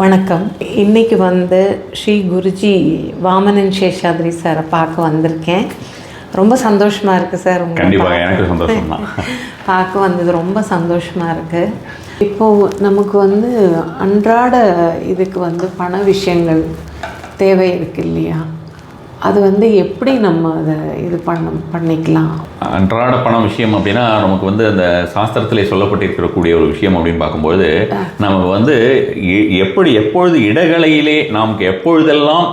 வணக்கம். இன்றைக்கி ஸ்ரீ குருஜி வாமனன் சேஷாத்ரி சாரை பார்க்க வந்திருக்கேன். ரொம்ப சந்தோஷமாக இருக்குது சார். கண்டிப்பாக எனக்கு சந்தோஷம் தான். பார்க்க வந்தது ரொம்ப சந்தோஷமாக இருக்குது. இப்போது நமக்கு அன்றாட இதுக்கு பண விஷயங்கள் தேவை இருக்குது இல்லையா? அது எப்படி நம்ம அதை இது பண்ணிக்கலாம்? அன்றாட பணம் விஷயம் அப்படின்னா நமக்கு அந்த சாஸ்திரத்திலே சொல்லப்பட்டிருக்கக்கூடிய ஒரு விஷயம் அப்படின்னு பார்க்கும்போது நம்ம எப்பொழுது இடகலையிலே நமக்கு எப்பொழுதெல்லாம்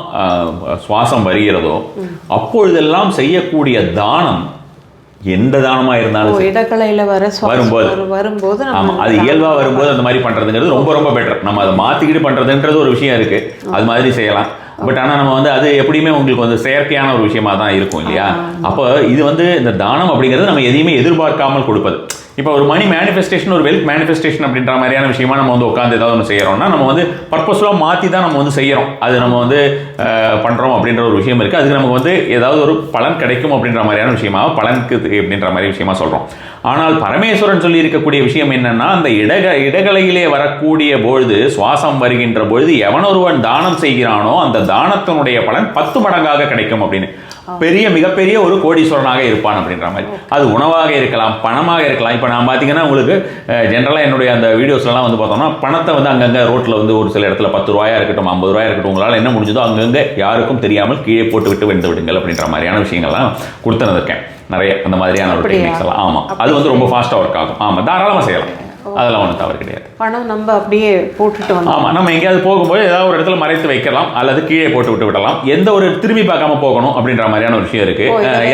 சுவாசம் வருகிறதோ அப்பொழுதெல்லாம் செய்யக்கூடிய தானம் எந்த தானமா இருந்தாலும் இடக்கலையில வரும்போது அது இயல்பா வரும்போது அந்த மாதிரி பண்றதுங்கிறது ரொம்ப ரொம்ப பெட்டர். நம்ம அதை மாத்திக்கிட்டு பண்றதுன்றது ஒரு விஷயம் இருக்கு, அது மாதிரி செய்யலாம். பட் ஆனால் நம்ம அது எப்படியுமே உங்களுக்கு செயற்கையான ஒரு விஷயமா தான் இருக்கும் இல்லையா? அப்போ இது இந்த தானம் அப்படிங்கிறது நம்ம எதையுமே எதிர்பார்க்காமல் கொடுப்பது. இப்போ ஒரு மணி மேனிஃபெஸ்டேஷன், ஒரு வெல்த் மேனிஃபெஸ்டேஷன் அப்படின்ற மாதிரியான விஷயமா நம்ம உட்காந்து ஏதாவது ஒன்று செய்கிறோம்னா நம்ம பர்பஸ்ஃபுல்லாக மாற்றி தான் நம்ம செய்கிறோம். அது நம்ம பண்ணுறோம் அப்படின்ற ஒரு விஷயம் இருக்குது. அதுக்கு நமக்கு ஏதாவது ஒரு பலன் கிடைக்கும் அப்படின்ற மாதிரியான விஷயமாக பலனுக்கு அப்படின்ற மாதிரி விஷயமா சொல்கிறோம். ஆனால் பரமேஸ்வரன் சொல்லி இருக்கக்கூடிய விஷயம் என்னன்னா, அந்த இடகலையிலே வரக்கூடிய பொழுது, சுவாசம் வருகின்ற பொழுது எவனொருவன் தானம் செய்கிறானோ அந்த தானத்தினுடைய பலன் 10 மடங்காக கிடைக்கும் அப்படின்னு. மிகப்பெரிய ஒரு கோடீஸ்வரனாக இருப்பான் அப்படின்ற மாதிரி. அது உணவாக இருக்கலாம், பணமாக இருக்கலாம். இப்போ நான் பார்த்தீங்கன்னா உங்களுக்கு ஜென்ரலாக என்னுடைய அந்த வீடியோஸ்லாம் பார்த்தோம்னா பணத்தை அங்கங்கே ரோட்டில் ஒரு சில இடத்துல 10 ரூபாயா இருக்கட்டும், 50 ரூபாயா இருக்கட்டும், உங்களால் என்ன முடிஞ்சதோ அங்கங்கே யாருக்கும் தெரியாமல் கீழே போட்டு விட்டு வெந்து விடுங்கள் அப்படின்ற மாதிரியான விஷயங்கள்லாம் கொடுத்துருக்கேன் நிறைய. அந்த மாதிரியான ஒரு டெக்னிக்ஸ் எல்லாம். ஆமாம், அது ரொம்ப ஃபாஸ்ட்டாக ஒர்க் ஆகும். ஆமாம், தாராளமாக செய்யலாம், அதெல்லாம் ஒன்றும் தவறு கிடையாது. பணம் நம்ம அப்படியே போட்டுட்டு ஆமாம், நம்ம எங்கேயாவது போகும்போது ஏதாவது ஒரு இடத்துல மறைத்து வைக்கலாம் அல்லது கீழே போட்டு விட்டு விடலாம். எந்த ஒரு திரும்பி பார்க்காம போகணும் அப்படின்ற மாதிரியான ஒரு விஷயம் இருக்கு.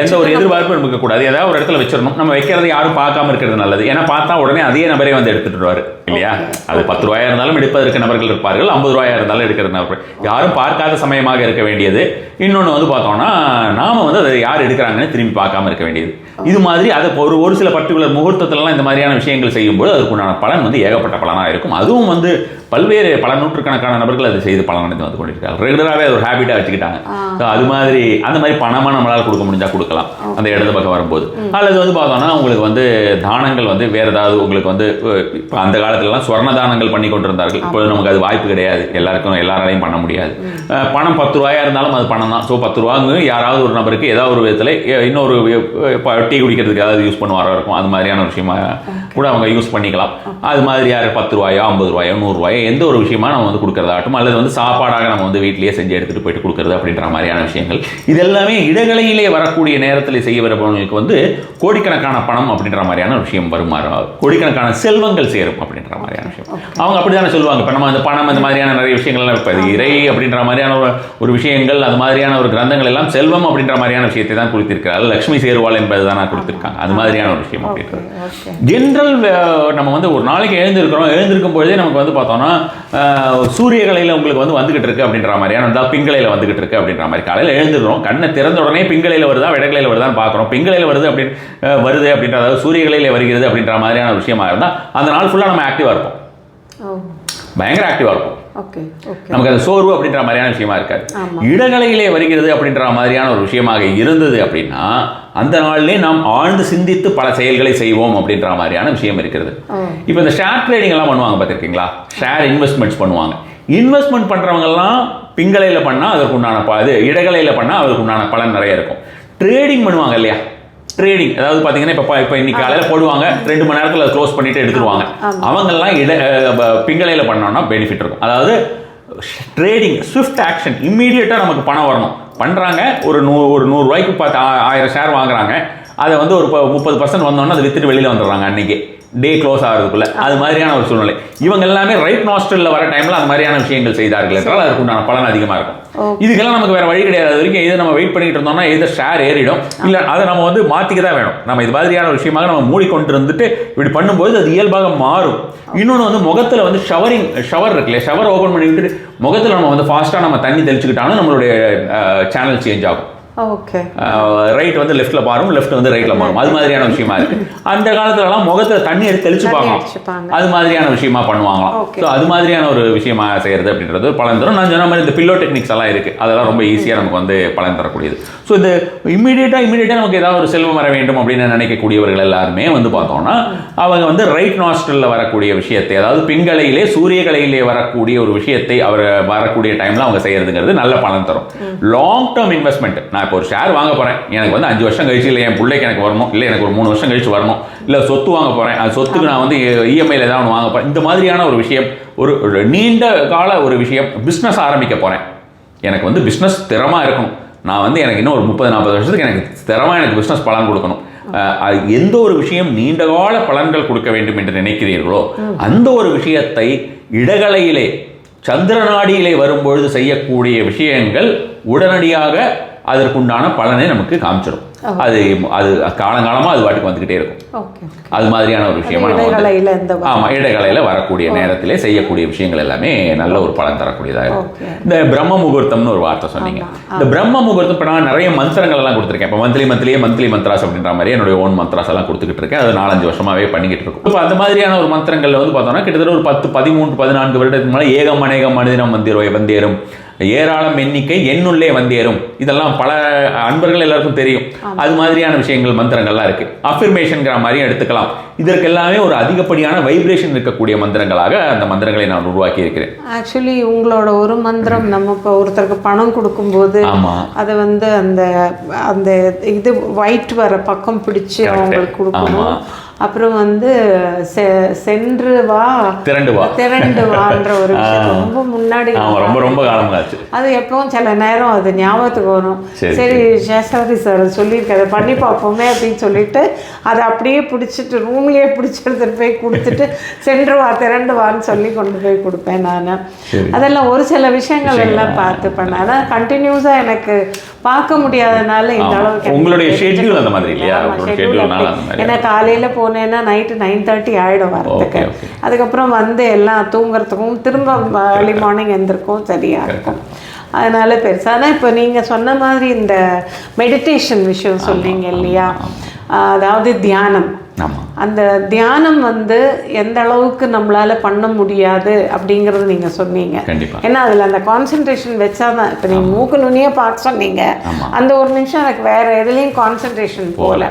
எந்த ஒரு எதிர்பார்ப்பும் இருக்க கூடாது. ஏதாவது ஒரு இடத்துல வச்சிடணும். நம்ம வைக்கிறது யாரும் பார்க்காம இருக்கிறது நல்லது. ஏன்னா பார்த்தா உடனே அதே நபரே எடுத்துட்டு வருவாரு இல்லையா? அது 10 ரூபாயா இருந்தாலும் எடுப்பதற்கு நபர்கள் இருப்பார்கள், 50 ரூபாயா இருந்தாலும் எடுக்கிறது நபர்கள். யாரும் பார்க்காத சமயமாக இருக்க வேண்டியது. இன்னொன்று பார்த்தோம்னா நாம அதை யார் எடுக்கிறாங்கன்னு திரும்பி பார்க்காம இருக்க வேண்டியது. இது மாதிரி அதை ஒரு சில பர்டிகுலர் முகூர்த்தத்திலலாம் இந்த மாதிரியான விஷயங்கள் செய்யும்போது அதுக்குண்டான பலன் ஏகப்பட்ட பலனாக இருக்கும். அதுவும் பல்வேறு பல நூற்றுக்கணக்கான நபர்கள் அதை செய்து பலனடைந்து கொண்டிருக்காங்க. ரெகுலராகவே அது ஒரு ஹேபிட்டாக வச்சுக்கிட்டாங்க. அது மாதிரி அந்த மாதிரி பணமாக நம்மளால் கொடுக்க முடிஞ்சால் கொடுக்கலாம் அந்த இடது பக்கம் வரும்போது. அல்லது பார்த்தோம்னா உங்களுக்கு தானங்கள் வேறு ஏதாவது உங்களுக்கு இப்போ அந்த காலத்துலலாம் சொர்ண தானங்கள் பண்ணி கொண்டிருந்தார்கள். இப்போது நமக்கு அது வாய்ப்பு கிடையாது, எல்லாராலையும் பண்ண முடியாது. பணம் 10 ரூபாயா இருந்தாலும் அது பணம் தான். ஸோ 10 ரூபாங்க யாராவது ஒரு நபருக்கு ஏதாவது ஒரு விதத்தில் இன்னொரு டீ குடிக்கிறதுக்கு ஏதாவது யூஸ் பண்ணுவாரோ இருக்கும். அது மாதிரியான ஒரு விஷயமா கூட அவங்க யூஸ் பண்ணிக்கலாம். அது மாதிரி யார் 10 ரூபாயோ 50 ரூபாயோ 100 ரூபாயோ எந்த ஒரு விஷயமா நம்ம கொடுக்கறதாகட்டும், அல்லது சாப்பாடாக நம்ம வீட்டிலேயே செஞ்சு எடுத்துகிட்டு போயிட்டு கொடுக்கறது அப்படின்ற மாதிரியான விஷயங்கள், இது எல்லாமே இடகலையிலே வரக்கூடிய நேரத்தில் செய்ய வரவங்களுக்கு கோடிக்கணக்கான பணம் அப்படின்ற மாதிரியான விஷயம் வருமாறு, கோடிக்கணக்கான செல்வங்கள் சேரும் அப்படின்ற மாதிரியான விஷயம் அவங்க அப்படித்தானே சொல்லுவாங்க. இப்போ நம்ம அந்த பணம் அந்த மாதிரியான நிறைய விஷயங்கள்லாம் இப்போ இறை அப்படின்ற மாதிரியான ஒரு விஷயங்கள், அது மாதிரியான ஒரு கிரந்தங்கள் எல்லாம் செல்வம் அப்படின்ற மாதிரியான விஷயத்தை தான் கொடுத்திருக்கிறார்கள். லக்ஷ்மி சேருவாள் என்பது தான் கொடுத்திருக்காங்க. அது மாதிரியான ஒரு விஷயம் அப்படின்றது ஜென்ரல். நம்ம ஒரு நாளைக்கு எழுந்திருக்கும் பொழுதே நமக்கு பார்த்தோம்னா சூரியகலையில் உங்களுக்கு வந்துகிட்டு இருக்கு அப்படின்ற மாதிரியான, பிங்கலையில் வந்துகிட்டு இருக்கு அப்படின்ற மாதிரி. காலையில் எழுந்துக்கிறோம், கண்ணை திறந்த உடனே பிங்கலையில் வருதா இடகலையில் வருதான்னு பார்க்குறோம். பிங்கலையில் வருது அப்படின்ற, அதாவது சூரியகலையில் வருகிறது அப்படின்ற மாதிரியான விஷயமா இருந்தால் அந்த நாள் ஃபுல்லாக நம்ம ஆக்டிவாக இருப்போம், பயங்கர ஆக்டிவாக இருக்கும். நமக்கு அது சோர்வு அப்படின்ற மாதிரியான விஷயமா இருக்காது. இடகலையிலே வருகிறது அப்படின்ற மாதிரியான ஒரு விஷயமாக இருந்தது அப்படின்னா அந்த நாளிலே நாம் ஆழ்ந்து சிந்தித்து பல செயல்களை செய்வோம் அப்படின்ற மாதிரியான விஷயம் இருக்கிறது. இப்போ இந்த ஷேர் ட்ரேடிங் எல்லாம் பண்ணுவாங்க பார்த்துருக்கீங்களா? ஷேர் இன்வெஸ்ட்மெண்ட்ஸ் பண்ணுவாங்க. இன்வெஸ்ட்மெண்ட் பண்ணுறவங்கெல்லாம் பிங்கலையில் பண்ணால் அதற்கு உண்டான இடகலையில் பண்ணால் அதற்கு உண்டான பலன் நிறைய இருக்கும். ட்ரேடிங் பண்ணுவாங்க இல்லையா? ட்ரேடிங் அதாவது பார்த்தீங்கன்னா இப்போ இன்னைக்கு காலையில் போடுவாங்க, 2 மணி நேரத்தில் க்ளோஸ் பண்ணிட்டு எடுத்துருவாங்க. அவங்கெல்லாம் பிங்கலையில் பண்ணோம்னா பெனிஃபிட் இருக்கும். அதாவது ட்ரேடிங் ஸ்விஃப்ட் ஆக்ஷன், இம்மீடியட்டாக நமக்கு பணம் வரணும் பண்ணுறாங்க. ஒரு 100 ரூபாய்க்கு 1000 ஷேர் வாங்குறாங்க. அதை ஒரு 30% வந்தோன்னா அதை வித்துட்டு வெளியில் வந்துடுறாங்க அன்றைக்கி டே க்ளோஸ் ஆகிறதுக்குள்ள. அது மாதிரியான ஒரு சூழ்நிலை. இவங்க எல்லாமே ரைட் நாஸ்ட்ரலில் வர டைமில் அந்த மாதிரியான விஷயங்கள் செய்தார்கள் என்றால் அதுக்கு உண்டான பலன் அதிகமாக இருக்கும். இதுக்கெல்லாம் நமக்கு வேறு வழி கிடையாது. அது வரைக்கும் இதை நம்ம வெயிட் பண்ணிட்டு இருந்தோம்னா இதை ஷேர் ஏறிடும், இல்லை அதை நம்ம மாற்றிக்க தான் வேணும். நம்ம இது மாதிரியான ஒரு விஷயமாக நம்ம மூடிக்கொண்டு இருந்துட்டு இப்படி பண்ணும்போது அது இயல்பாக மாறும். இன்னொன்று முகத்தில் ஷவர் இருக்குல்லையா, ஷவர் ஓப்பன் பண்ணி விட்டுட்டு முகத்தில் நம்ம ஃபாஸ்ட்டாக நம்ம தண்ணி தெளிச்சுக்கிட்டாலும் நம்மளுடைய சேனல் சேஞ்ச் ஆகும். ஓகே. ரைட் வந்து லெஃப்ட்ல மாறும், லெஃப்ட் வந்து ரைட்ல மாறும். அது மாதிரியான விஷயமா இருக்கு. அந்த காலத்துலலாம் முகத்துல தண்ணி எடுத்து தெளிச்சுப்பாங்க, அது மாதிரியான விஷயமா பண்ணுவாங்களாம். ஸோ அது மாதிரியான ஒரு விஷயமா செய்யறது அப்படின்றது பலன் தரும். நான் சொன்ன மாதிரி இந்த பில்லோ டெக்னிக்ஸ் எல்லாம் இருக்கு, அதெல்லாம் ரொம்ப ஈஸியாக நமக்கு வந்து பலன் தரக்கூடியது. ஸோ இந்த இமீடியட்டா நமக்கு ஏதாவது ஒரு செல்வம் வர வேண்டும் அப்படின்னு நினைக்கக்கூடியவர்கள் எல்லாருமே வந்து பார்த்தோம்னா அவங்க வந்து ரைட் நாஸ்ட்ரல்ல வரக்கூடிய விஷயத்தை, அதாவது பின்கலையிலே சூரிய கலையிலே வரக்கூடிய ஒரு விஷயத்தை அவர் வரக்கூடிய டைம்ல அவங்க செய்யறதுங்கிறது நல்ல பலன் தரும். லாங் டேர்ம் இன்வெஸ்ட்மெண்ட், நான் இப்போ ஒரு ஷேர் வாங்க போறேன், எனக்கு வந்து 5 வருஷம் கழிச்சு, இல்லை என் பிள்ளைக்கு எனக்கு வரணும், இல்லை எனக்கு ஒரு 3 வருஷம் கழிச்சு வரணும், இல்லை சொத்து வாங்க போறேன், அது சொத்துக்கு நான் வந்து இஎம்ஐல ஏதாவது வாங்க போறேன், இந்த மாதிரியான ஒரு விஷயம், ஒரு நீண்ட கால ஒரு விஷயம், பிஸ்னஸ் ஆரம்பிக்க போறேன், எனக்கு வந்து பிஸ்னஸ் திறமா இருக்கணும், நான் வந்து எனக்கு இன்னும் ஒரு 30-40 வருஷத்துக்கு எனக்கு திறமா எனக்கு பிஸ்னஸ் பலன் கொடுக்கணும், எந்த ஒரு விஷயம் நீண்டகால பலன்கள் கொடுக்க வேண்டும் என்று நினைக்கிறீர்களோ அந்த ஒரு விஷயத்தை இடகலையிலே சந்திரநாடியிலே வரும்பொழுது செய்யக்கூடிய விஷயங்கள் உடனடியாக அதற்குண்டான பலனை நமக்கு காமிச்சிடும். அது அது காலங்காலமா அது வாட்டுக்கு வந்துகிட்டே இருக்கும். அது மாதிரியான ஒரு விஷயமா ஆமா, இடைகலையில வரக்கூடிய நேரத்திலே செய்யக்கூடிய விஷயங்கள் எல்லாமே நல்ல ஒரு பலன் தரக்கூடியதாக இருக்கும். இந்த பிரம்ம முகூர்த்தம்னு ஒரு வார்த்தை சொன்னீங்க. இந்த பிரம்ம முகூர்த்தம் இப்போ நான் நிறைய மந்திரங்கள் எல்லாம் கொடுத்துருக்கேன். இப்போ மந்த்லி மந்த்ராஸ் அப்படின்ற மாதிரி என்னுடைய ஓன் மந்த்ராஸ் எல்லாம் கொடுத்துக்கிட்டு இருக்கேன். அது 4-5 வருஷமாவே பண்ணிக்கிட்டு இருக்கும். இப்போ அந்த மாதிரியான ஒரு மந்திரங்கள்ல வந்து பார்த்தோம்னா கிட்டத்தட்ட ஒரு 10, 13, 14 வருடத்துக்கு மேலே ஏகம் அநேகம் மனிதனம் வந்தேறும், ஏராளம் எண்ணிக்கை என்னுள்ளே வந்தேறும், இதெல்லாம் பல அன்பர்கள் எல்லாருக்கும் தெரியும். அது மாதிரியான விஷயங்கள் மந்திரங்கள்லாம் இருக்கு. அஃபர்மேஷன்ங்கிற மாதிரியும் எடுத்துக்கலாம். இதற்கு எல்லாமே ஒரு அதிகப்படியான வைப்ரேஷன் இருக்கக்கூடிய மந்திரங்களாக அந்த மந்திரங்களை நான் உருவாக்கி இருக்கிறேன். ஆக்சுவலி உங்களோட ஒரு மந்திரம் நம்ம இப்போ ஒருத்தருக்கு பணம் கொடுக்கும்போது அதை வந்து அந்த அந்த இது ஒயிட் வர பக்கம் பிடிச்சு அவங்களுக்கு கொடுக்கணும். அப்புறம் வந்து சென்று வா திரண்டு வான்ற ஒரு விஷயம் ரொம்ப முன்னாடி, ரொம்ப காலமாச்சு. அது எப்பவும் சில நேரம் அது ஞாபகத்துக்கு வரும். சரி சேஷாவதி சார் சொல்லியிருக்க அதை பண்ணி பார்ப்போமே அப்படின்னு சொல்லிட்டு அதை அப்படியே பிடிச்சிட்டு ரூம்லயே பிடிச்சிட்டு போய் கொடுத்துட்டு சென்று வா திரண்டு வான்னு சொல்லி கொண்டு போய் கொடுப்பேன் நான். அதெல்லாம் ஒரு சில விஷயங்கள் எல்லாம் பார்த்து பண்ணேன். ஆனால் கண்டினியூஸா எனக்கு பார்க்க முடியாதனால இந்த அளவுக்கு உங்களுடைய ஷெட்யூல் அந்த மாதிரி இல்லையா? ஏன்னா காலையில போனேன்னா நைட்டு 9:30 ஆகிடும் வரத்துக்கு. அதுக்கப்புறம் வந்து எல்லாம் தூங்குறதுக்கும் திரும்ப ஏர்லி மார்னிங் எழுந்திருக்கும் சரியாக இருக்கும். அதனால பெருசாக இப்போ நீங்கள் சொன்ன மாதிரி இந்த மெடிடேஷன் விஷயம் சொன்னீங்க இல்லையா, அதாவது தியானம். அந்த தியானம் வந்து எந்த அளவுக்கு நம்மளால பண்ண முடியாது அப்படிங்கறது நீங்க சொன்னீங்க. ஏன்னா அதுல அந்த கான்சென்ட்ரேஷன் வச்சாதான், இப்போ நீங்க மூக்கு நுனியை பார்க்க சொன்னீங்க, அந்த ஒரு நிமிஷம் எனக்கு வேற எதுலையும் கான்சென்ட்ரேஷன் போகல.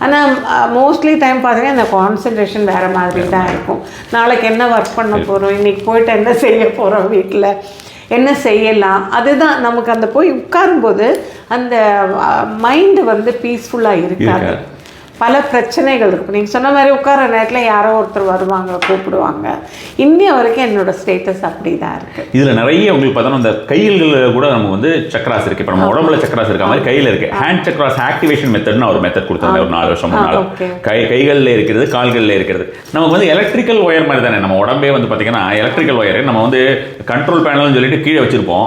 ஆனால் மோஸ்ட்லி டைம் பார்த்தீங்கன்னா அந்த கான்சென்ட்ரேஷன் வேற மாதிரி தான் இருக்கும். நாளைக்கு என்ன ஒர்க் பண்ண போகிறோம், இன்னைக்கு போயிட்டு என்ன செய்ய போகிறோம், வீட்டில் என்ன செய்யலாம், அதுதான் நமக்கு அந்த போய் உட்காரும்போது அந்த மைண்டு வந்து பீஸ்ஃபுல்லாக இருக்காது. பல பிரச்சனைகள் இருக்கும். நீங்கள் சொன்ன மாதிரி உட்கார நேரத்தில் யாரோ ஒருத்தர் வருவாங்க, கூப்பிடுவாங்க. இன்னைய வரைக்கும் என்னோட ஸ்டேட்டஸ் அப்படி தான் இருக்குது. இதில் நிறைய உங்களுக்கு பார்த்தோன்னா இந்த கைகளில் கூட நம்ம வந்து சக்கராஸ் இருக்குது. இப்போ நம்ம உடம்புல சக்கராஸ் இருக்க மாதிரி கையில் இருக்குது. ஹேண்ட் சக்கராஸ் ஆக்டிவேஷன் மெத்தட்னு ஒரு மெத்தட் கொடுத்தாங்க ஒரு 4 வருஷம் முன்னால். கைகளில் இருக்கிறது, கால்களில் இருக்கிறது. நமக்கு வந்து எலக்ட்ரிக்கல் ஒயர் மாதிரி தானே நம்ம உடம்பே வந்து பார்த்தீங்கன்னா எலக்ட்ரிக்கல் ஒயர். நம்ம வந்து கண்ட்ரோல் பேனல்னு சொல்லிட்டு கீழே வச்சிருப்போம்.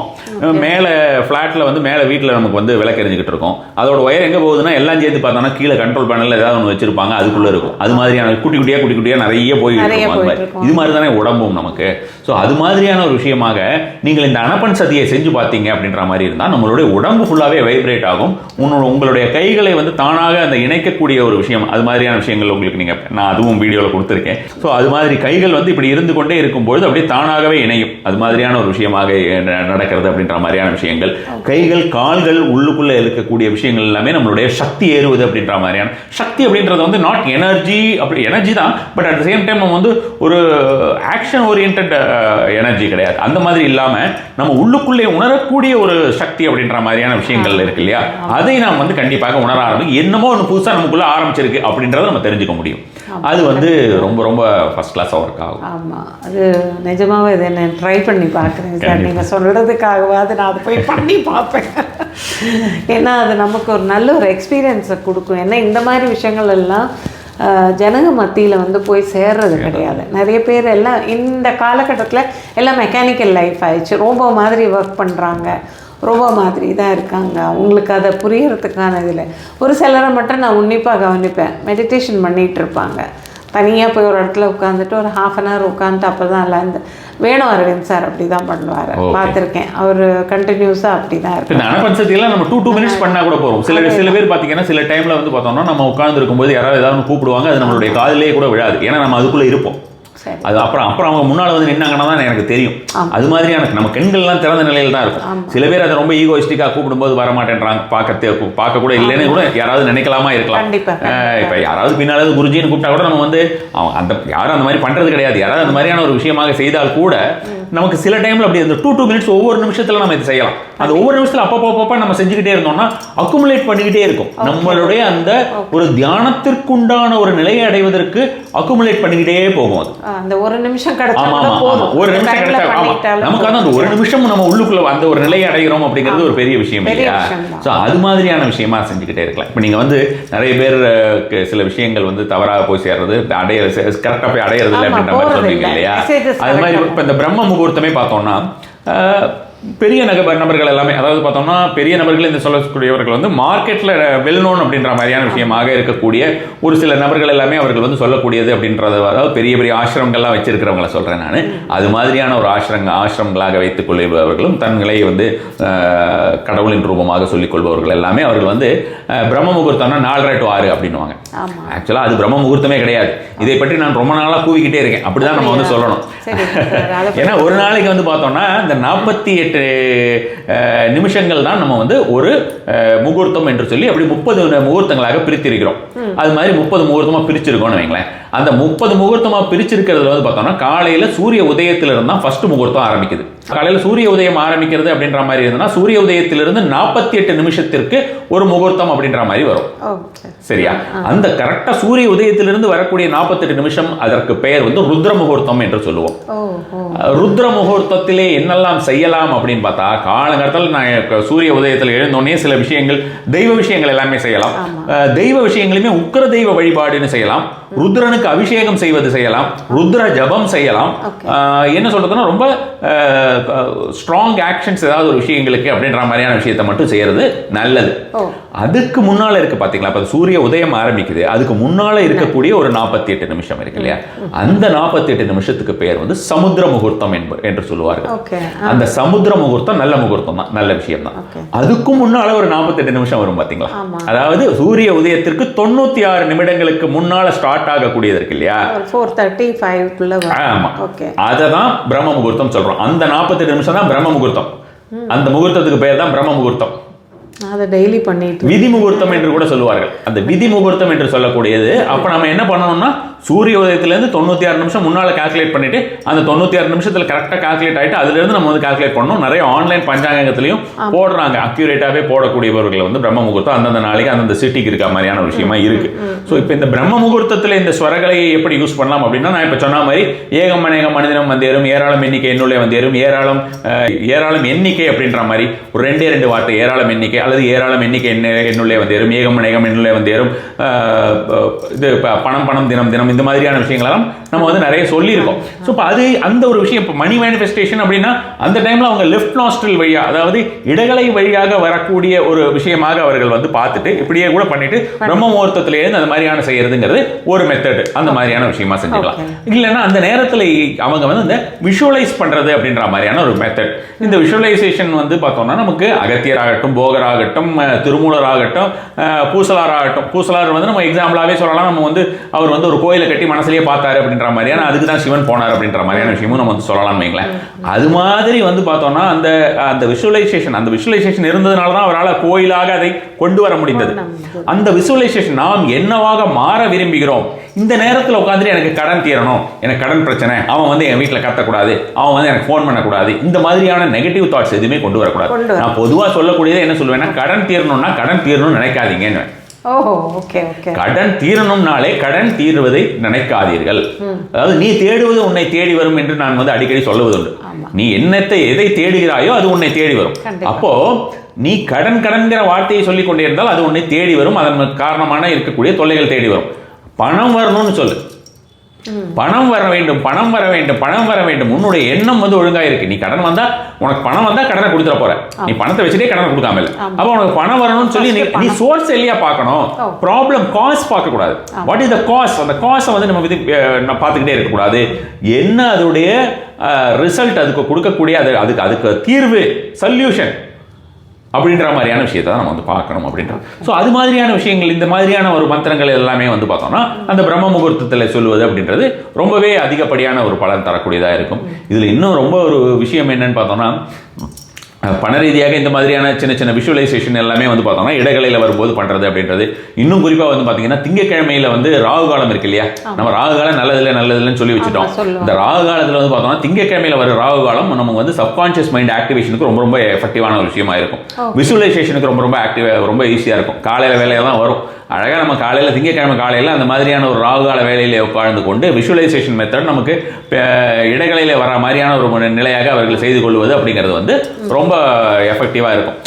மேலே ஃப்ளாட்டில் வந்து மேலே வீட்டில் நமக்கு வந்து விளக்கு எரிஞ்சுக்கிட்டு இருக்கும். அதோட ஒயர் எங்கே போகுதுன்னா எல்லாம் சேர்த்து பார்த்தோன்னா கீழே கண்ட்ரோல் பேனலில் ஏதாவது ஒன்று வச்சிருப்பாங்க, அதுக்குள்ளே இருக்கும். அது மாதிரியான குட்டி குட்டியாக நிறைய போயிட்டு இருக்கும். இது மாதிரி தானே உடம்பும் நமக்கு. ஸோ அது மாதிரியான ஒரு விஷயமாக நீங்கள் இந்த அனப்பன் சதியை செஞ்சு பார்த்தீங்க அப்படின்ற மாதிரி இருந்தால் நம்மளுடைய உடம்பு ஃபுல்லாகவே வைப்ரேட் ஆகும். உங்களுடைய கைகளை வந்து தானாக அந்த இணைக்கக்கூடிய ஒரு விஷயம், அது மாதிரியான விஷயங்கள் உங்களுக்கு நான் அதுவும் வீடியோவில் கொடுத்துருக்கேன். ஸோ அது மாதிரி கைகள் வந்து இப்படி இருந்து கொண்டே இருக்கும்பொழுது அப்படியே தானாகவே இணையும். அது மாதிரியான ஒரு விஷயமாக நடக்கிறது அப்படின்ற மாதிரியான விஷயங்கள். கைகள் கால்கள் உள்ளுக்குள்ளே இருக்கக்கூடிய விஷயங்கள் எல்லாமே நம்மளுடைய சக்தி ஏறுவது அப்படின்ற மாதிரியான சக்தி அப்படின்றது வந்து நாட் எனர்ஜி, அப்படி எனர்ஜி தான், but at the same time நம்ம வந்து ஒரு ஆக்ஷன் ஓரியன்ட் எனர்ஜி கிடையாது. அந்த மாதிரி இல்லாமல் நம்ம உள்ளுக்குள்ளே உணரக்கூடிய ஒரு சக்தி அப்படின்ற மாதிரியான விஷயங்கள் இருக்கு இல்லையா, அதை நாம் வந்து கண்டிப்பாக உணர ஆரம்பிக்கும். என்னமோ ஒன்று புதுசாக நமக்குள்ள ஆரம்பிச்சிருக்கு அப்படின்றத நம்ம தெரிஞ்சுக்க முடியும். அது வந்து ரொம்ப ரொம்ப ஃபர்ஸ்ட் கிளாஸாக ஒர்க் ஆகும். ஆமாம், அது நிஜமாவே இதை நான் ட்ரை பண்ணி பார்க்குறேன் சார். நீங்கள் சொல்கிறதுக்காகவாது நான் அதை போய் பண்ணி பார்ப்பேன். ஏன்னா அது நமக்கு ஒரு நல்ல ஒரு எக்ஸ்பீரியன்ஸை கொடுக்கும். ஏன்னா இந்த மாதிரி விஷயங்கள் எல்லாம் ஜனங்க மத்தியில் வந்து போய் சேர்றது கிடையாது. நிறைய பேர் எல்லாம் இந்த காலகட்டத்தில் எல்லாம் மெக்கானிக்கல் லைஃப் ஆயிடுச்சு. ரோபோ மாதிரி ஒர்க் பண்ணுறாங்க, ரோபோ மாதிரி தான் இருக்காங்க. அவங்களுக்கு அதை புரியறதுக்கான இதில் ஒரு சிலரை மட்டும் நான் உன்னிப்பாக கவனிப்பேன். மெடிடேஷன் பண்ணிகிட்டு இருப்பாங்க, தனியாக போய் ஒரு இடத்துல உட்காந்துட்டு ஒரு 1/2 hour உட்காந்துட்டு அப்போ தான் எல்லாம் இந்த வேணு அரவிந்த் சார் அப்படி தான் பண்ணுவார், பார்த்துருக்கேன். அவர் கண்டினியூஸாக அப்படி தான் இருக்கு. இந்த அனபன்சதியெல்லாம் நம்ம 2 minutes பண்ணால் கூட போகிறோம். சில பேர் பார்த்தீங்கன்னா சில டைமில் வந்து பார்த்தோம்னா நம்ம உட்கார்ந்து இருக்கும்போது யாராவது ஏதாவது கூப்பிடுவாங்க, அது நம்மளுடைய காதிலேயே கூட விழாது, ஏன்னா நம்ம அதுக்குள்ளே இருப்போம். அது அப்புறம் அவங்க முன்னால் வந்து நின்னாங்கன்னா தான் எனக்கு தெரியும். அது மாதிரியான நம்ம கண்கள்லாம் திறந்த நிலையில் தான் இருக்கும். சில பேர் அதை ரொம்ப ஈகோயிஸ்டிக்காக கூப்பிடும்போது வர மாட்டேன்றாங்க, பார்க்க கூட இல்லைன்னு கூட யாராவது நினைக்கலாமா இருக்கலாம். இப்போ யாராவது பின்னால குருஜின்னு கூப்பிட்டா கூட நம்ம வந்து அந்த யாரும் அந்த மாதிரி பண்ணுறது கிடையாது. யாராவது அந்த மாதிரியான ஒரு விஷயமாக செய்தால் கூட நமக்கு சில டைமில் அப்படி அந்த 2 minutes ஒவ்வொரு நிமிஷத்தில் நம்ம இது செய்யலாம். அந்த ஒவ்வொரு நிமிஷத்தில் அப்பப்போ நம்ம செஞ்சுக்கிட்டே இருந்தோம்னா அக்குமுலேட் பண்ணிக்கிட்டே இருக்கும். நம்மளுடைய அந்த ஒரு தியானத்திற்குண்டான ஒரு நிலையை அடைவதற்கு அக்குமுலேட் பண்ணிக்கிட்டே போகும். அது அந்த ஒரு நிமிஷம் கிடைச்சா ஒரு நிமிஷம் கிடைச்சா நமக்கு அந்த ஒரு நிமிஷம் நம்ம உள்ளுக்குள்ள அந்த ஒரு நிலையை அடைகிறோம் அப்படிங்கிறது ஒரு பெரிய விஷயம் இல்லையா? ஸோ அது மாதிரியான விஷயமா செஞ்சுக்கிட்டே இருக்கலாம். இப்போ நீங்கள் வந்து நிறைய பேர் சில விஷயங்கள் வந்து தவறாக போய் சேர்றது, கரெக்டாக போய் அடையிறது இல்லை அப்படின்ற மாதிரி சொல்றீங்க இல்லையா? அது மாதிரி இப்போ இந்த பிரம்ம முகூர்த்தமே பார்த்தோம்னா பெரிய நபர்கள் எல்லாமே, அதாவது பார்த்தோம்னா பெரிய நபர்கள் இந்த சொல்லக்கூடியவர்கள் வந்து மார்க்கெட்டில் வெல் நோன் அப்படின்ற மாதிரியான விஷயமாக இருக்கக்கூடிய ஒரு சில நபர்கள் எல்லாமே அவர்கள் வந்து சொல்லக்கூடியது அப்படின்றது, அதாவது பெரிய பெரிய ஆசிரமங்கள்லாம் வச்சிருக்கிறவங்கள சொல்கிறேன் நான். அது மாதிரியான ஒரு ஆசிரமங்களாக வைத்துக் கொள்பவர்களும் தங்களை வந்து கடவுளின் ரூபமாக சொல்லிக் கொள்பவர்கள் எல்லாமே அவர்கள் வந்து பிரம்ம முகூர்த்தம்னா 4:30 to 6 அப்படின்னுவாங்க. ஆக்சுவலாக அது பிரம்ம முகூர்த்தமே கிடையாது. இதை பற்றி நான் ரொம்ப நாளாக கூவிக்கிட்டே இருக்கேன், அப்படிதான் நம்ம வந்து சொல்லணும். ஏன்னா ஒரு நாளைக்கு வந்து பார்த்தோம்னா இந்த 48 நிமிஷங்கள் தான் நம்ம வந்து ஒரு முகூர்த்தம் என்று சொல்லி அப்படி 30 முகூர்த்தங்களாக பிரித்திருக்கிறோம். அது மாதிரி 30 முகூர்த்தமாக பிரிச்சிருக்கோம்னு வைங்களேன். அந்த 30 முகூர்த்தமாக பிரிச்சிருக்கிறதுல வந்து பார்த்தோம்னா காலையில் சூரிய உதயத்திலிருந்து தான் ஃபர்ஸ்ட் முகூர்த்தம் ஆரம்பிக்குது. காலையில் சூரிய உதயம் ஆரம்பிக்கிறது அப்படின்ற மாதிரி இருந்ததுன்னா சூரிய உதயத்திலிருந்து 48 நிமிஷத்திற்கு ஒரு முகூர்த்தம் அப்படின்ற மாதிரி வரும். சரியா? அந்த கரெக்டா சூரிய உதயத்திலிருந்து வரக்கூடிய 48 நிமிஷம் அதற்கு பெயர் வந்து ருத்ர முகூர்த்தம் என்று சொல்லுவோம். ருத்ர முகூர்த்தத்திலே என்னெல்லாம் செய்யலாம் அப்படின்னு பார்த்தா காலங்கடத்தில் நான் சூரிய உதயத்தில் எழுந்தோடனே சில விஷயங்கள் தெய்வ விஷயங்கள் எல்லாமே செய்யலாம். தெய்வ விஷயங்களுமே உக்கிர தெய்வ வழிபாடுன்னு செய்யலாம், ருத்ரனுக்கு அபிஷேகம் செய்வது செய்யலாம், ருத்ர ஜபம் செய்யலாம். என்ன சொல்றதுன்னா ரொம்ப ஸ்ட்ராங் ஆக்ஷன்ஸ் ஏதாவது ஒரு விஷயங்களுக்கு அப்படின்ற மாதிரியான விஷயத்தை மட்டும் செய்யறது நல்லது. அதுக்கு முன்னால இருக்கு பாத்தீங்களா, இப்ப சூரிய உதயம் ஆரம்பிக்குது, அதுக்கு முன்னால இருக்கக்கூடிய ஒரு 48 நிமிஷம் இருக்கு இல்லையா, அந்த 48 நிமிஷத்துக்கு பெயர் வந்து சமுத்திர முகூர்த்தம் என்று சொல்லுவார்கள். அந்த சமுத்திர முகூர்த்தம் நல்ல முகூர்த்தம் தான், நல்ல விஷயம் தான். அதுக்கும் முன்னால ஒரு 48 நிமிஷம் வரும் பாத்தீங்களா, அதாவது சூரிய உதயத்திற்கு 96 நிமிடங்களுக்கு முன்னால ஸ்டார்ட் ஆகக்கூடியது இருக்கு இல்லையா, 4:35 ஆமா, அததான் பிரம்ம முகூர்த்தம் சொல்றோம். அந்த 48 நிமிஷம் தான் பிரம்ம முகூர்த்தம். அந்த முகூர்த்தத்துக்கு பெயர் தான் பிரம்ம முகூர்த்தம். அதை டெய்லி பண்ணிட்டு விதி முகூர்த்தம் என்று கூட சொல்லுவார்கள். அந்த விதி முகூர்த்தம் என்று சொல்லக்கூடியது அப்ப நம்ம என்ன பண்ணணும்னா சூரிய உதயத்திலிருந்து 96 நிமிஷம் முன்னால கால்குலேட் பண்ணிட்டு அந்த 96 நிமிஷத்துல கரெக்டா கால்குலேட் ஆயிட்டு அதுல இருந்து நம்ம வந்து கால்குலேட் பண்ணணும். நிறைய ஆன்லைன் பஞ்சாங்கத்திலையும் போடுறாங்க, அக்யூரேட்டாவே போடக்கூடியவர்கள் வந்து பிரம்ம முகூர்த்தம் அந்தந்த நாளைக்கு அந்தந்த சிட்டிக்கு இருக்க மாதிரியான ஒரு விஷயமா இருக்கு. ஸோ இப்போ இந்த பிரம்ம முகூர்த்தத்தில் இந்த ஸ்வரங்களை எப்படி யூஸ் பண்ணலாம் அப்படின்னா, நான் இப்போ சொன்ன மாதிரி ஏகம் அநேகம் மனிதனம் வந்தேறும், ஏராளம் எண்ணிக்கை என்னுள்ளே வந்தேறும், ஏராளம் எண்ணிக்கை அப்படின்ற மாதிரி ஒரு 2 வார்த்தை, ஏராளம் எண்ணிக்கை அல்லது ஏராளம் எண்ணிக்கை என்னுள்ளே வந்தேறும், ஏகம் அநேகம் என்னுள்ளே வந்தேறும், இது பணம் தினம் இந்த மாதிரியான விஷயங்களெல்லாம் நம்ம வந்து நிறைய சொல்லியிருக்கோம். ஸோ இப்போ அது அந்த ஒரு விஷயம். இப்போ மணி மேனிஃபெஸ்டேஷன் அப்படின்னா அந்த டைம்ல அவங்க லெஃப்ட் நாஸ்ட்ரில் வழியா, அதாவது இடகலை வழியாக வரக்கூடிய ஒரு விஷயமாக அவர்கள் வந்து பார்த்துட்டு இப்படியே கூட பண்ணிட்டு பிரம்ம முகூர்த்தத்திலேருந்து அந்த மாதிரியான செய்யறதுங்கிறது ஒரு மெத்தட். அந்த மாதிரியான விஷயமா செஞ்சுக்கலாம். இல்லைன்னா அந்த நேரத்தில் அவங்க வந்து இந்த விஷுவலைஸ் பண்றது அப்படின்ற மாதிரியான ஒரு மெத்தட். இந்த விஷுவலைசேஷன் வந்து பார்த்தோம்னா நமக்கு அகத்தியராகட்டும், போகராகட்டும், திருமூலராகட்டும், பூசலாராகட்டும், பூசலார் வந்து நம்ம எக்ஸாம்பிளாவே சொல்லலாம். நம்ம வந்து அவர் வந்து ஒரு கோயிலை கட்டி மனசுலயே பார்த்தாரு அப்படின்ற மாதிரியான, அதுக்கு தான் சிவன் போனார் அப்படின்ற மாதிரியான விஷயமும் நம்ம வந்து சொல்லலாம் வைங்களேன். அது மாதிரி வந்து பார்த்தோம்னா அந்த விஷுவலைசேஷன் இருந்ததுனால தான் அவரால் கோயிலாக அதை கொண்டு வர முடிந்தது. அந்த விஷுவலைசேஷன் நாம் என்னவாக மாற விரும்புகிறோம், இந்த நேரத்தில் உட்காந்துட்டு எனக்கு கடன் தீரணும், எனக்கு கடன் பிரச்சனை, அவன் வந்து என் வீட்டில் கத்தக்கூடாது, அவன் வந்து எனக்கு ஃபோன் பண்ணக்கூடாது, இந்த மாதிரியான நெகட்டிவ் தாட்ஸ் எதுவுமே கொண்டு வரக்கூடாது. நான் பொதுவாக சொல்லக்கூடியது என்ன சொல்லுவேன்னா, கடன் தீரணும்னா கடன் தீரணும்னு நினைக்காதீங்கன்னு. கடன் தீரணும்னாலே கடன் தீர்வதை நினைக்காதீர்கள். அதாவது நீ தேடுவது உன்னை தேடி வரும் என்று நான் வந்து அடிக்கடி சொல்லுவதுண்டு. நீ எதை தேடுகிறாயோ அது உன்னை தேடி வரும். அப்போ நீ கடன்கிற வார்த்தையை சொல்லிக் கொண்டே இருந்தால் அது உன்னை தேடி வரும். அதன் காரணமான இருக்கக்கூடிய தொல்லைகள் தேடி வரும். பணம் வரணும்னு சொல்லு, பணம் வர வேண்டும், பணம் வர வேண்டும், பணம் வர வேண்டும். உன்னுடைய எண்ணம் வந்து ஒழுங்கா இருக்கு. நீ கடன் வந்தா உனக்கு பணம் வந்தா கடனை கொடுத்துட போற. நீ பணத்தை வச்சுட்டே கடனை கொடுக்காம இல்ல. அப்ப உனக்கு பணம் வரணும்னு சொல்லி நீ சோர்ஸ் இல்லையா பார்க்கணும். ப்ராப்ளம் காஸ் பார்க்க கூடாது. What is the cause? அந்த காசை வந்து நம்ம பார்த்துக்கிட்டே இருக்க கூடாது. என்ன அதோடைய ரிசல்ட், அதுக்கு கொடுக்கக்கூடிய அதுக்கு தீர்வு, சொல்யூஷன் அப்படின்ற மாதிரியான விஷயத்தை தான் நம்ம வந்து பார்க்கணும் அப்படின்றது. ஸோ அது மாதிரியான விஷயங்கள், இந்த மாதிரியான ஒரு மந்திரங்கள் எல்லாமே வந்து பார்த்தோம்னா அந்த பிரம்ம முகூர்த்தத்தில் சொல்லுவது அப்படின்றது ரொம்பவே அதிகப்படியான ஒரு பலன் தரக்கூடியதாக இருக்கும். இதில் இன்னும் ரொம்ப ஒரு விஷயம் என்னன்னு பார்த்தோம்னா, பண ரீதியாக இந்த மாதிரியான சின்ன சின்ன விஷுவலைசேஷன் எல்லாமே வந்து பார்த்தோம்னா இடங்களில் வரும்போது பண்ணுறது அப்படின்றது. இன்னும் குறிப்பாக வந்து பார்த்தீங்கன்னா திங்கக்கிழமையில் வந்து ராகு காலம் இருக்கு இல்லையா, நம்ம ராகு காலம் நல்லதில்லைன்னு சொல்லி வச்சுட்டோம். இந்த ராகு காலத்தில் வந்து பார்த்தோம்னா திங்கக்கிழமையில் வர ராகு காலம் நமக்கு வந்து சப்கான்ஷியஸ் மைண்ட் ஆக்டிவேஷனுக்கு ரொம்ப ரொம்ப எஃபெக்டிவான ஒரு விஷயமா இருக்கும். விஷுவலைசேஷனுக்கு ரொம்ப ரொம்ப ரொம்ப ஈஸியாக இருக்கும். காலையில் வேலையில் தான் வரும். அழகாக நம்ம காலையில் திங்கக்கிழமை காலையில் அந்த மாதிரியான ஒரு ராகுகால வேலையில் உட்கார்ந்து கொண்டு விஷுவலைசேஷன் மெத்தட் நமக்கு இடங்களில் வர மாதிரியான ஒரு நிலையாக அவர்கள் செய்து கொள்வது அப்படிங்கிறது வந்து ரொம்ப எஃபெக்டிவாக இருக்கும்.